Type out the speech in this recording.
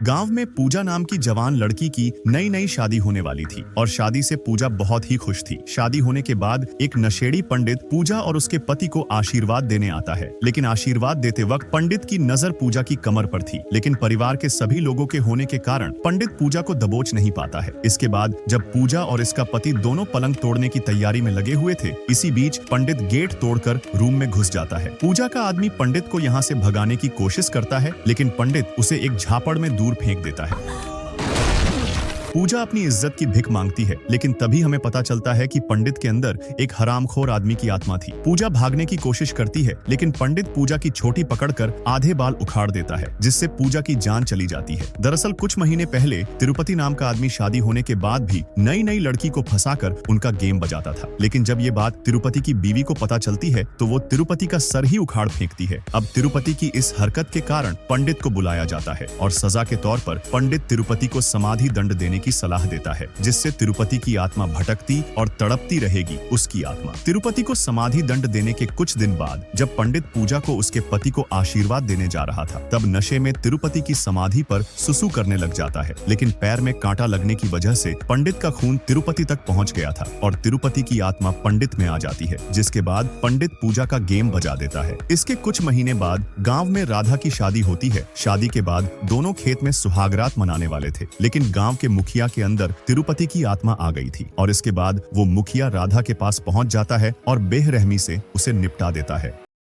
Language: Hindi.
गांव में पूजा नाम की जवान लड़की की नई नई शादी होने वाली थी और शादी से पूजा बहुत ही खुश थी। शादी होने के बाद एक नशेड़ी पंडित पूजा और उसके पति को आशीर्वाद देने आता है, लेकिन आशीर्वाद देते वक्त पंडित की नजर पूजा की कमर पर थी। लेकिन परिवार के सभी लोगों के होने के कारण पंडित पूजा को दबोच नहीं पाता है। इसके बाद जब पूजा और इसका पति दोनों पलंग तोड़ने की तैयारी में लगे हुए थे, इसी बीच पंडित गेट तोड़कर रूम में घुस जाता है। पूजा का आदमी पंडित को यहाँ से भगाने की कोशिश करता है, लेकिन पंडित उसे एक झापड़ में दूर फेंक देता है। पूजा अपनी इज्जत की भिख मांगती है, लेकिन तभी हमें पता चलता है कि पंडित के अंदर एक हरामखोर आदमी की आत्मा थी। पूजा भागने की कोशिश करती है, लेकिन पंडित पूजा की छोटी पकड़कर आधे बाल उखाड़ देता है, जिससे पूजा की जान चली जाती है। दरअसल कुछ महीने पहले तिरुपति नाम का आदमी शादी होने के बाद भी नई नई लड़की को फंसाकर उनका गेम बजाता था। लेकिन जब ये बात तिरुपति की बीवी को पता चलती है, तो वो तिरुपति का सर ही उखाड़ फेंकती है। अब तिरुपति की इस हरकत के कारण पंडित को बुलाया जाता है और सजा के तौर पर पंडित तिरुपति को समाधि दंड देने की सलाह देता है, जिससे तिरुपति की आत्मा भटकती और तड़पती रहेगी। उसकी आत्मा तिरुपति को समाधि दंड देने के कुछ दिन बाद जब पंडित पूजा को उसके पति को आशीर्वाद देने जा रहा था, तब नशे में तिरुपति की समाधि पर सुसु करने लग जाता है। लेकिन पैर में कांटा लगने की वजह से पंडित का खून तिरुपति तक पहुंच गया था और तिरुपति की आत्मा पंडित में आ जाती है, जिसके बाद पंडित पूजा का गेम बजा देता है। इसके कुछ महीने बाद गाँव में राधा की शादी होती है। शादी के बाद दोनों खेत में सुहागरात मनाने वाले थे, लेकिन गाँव के मुखिया के अंदर तिरुपति की आत्मा आ गई थी और इसके बाद वो मुखिया राधा के पास पहुंच जाता है और बेरहमी से उसे निपटा देता है।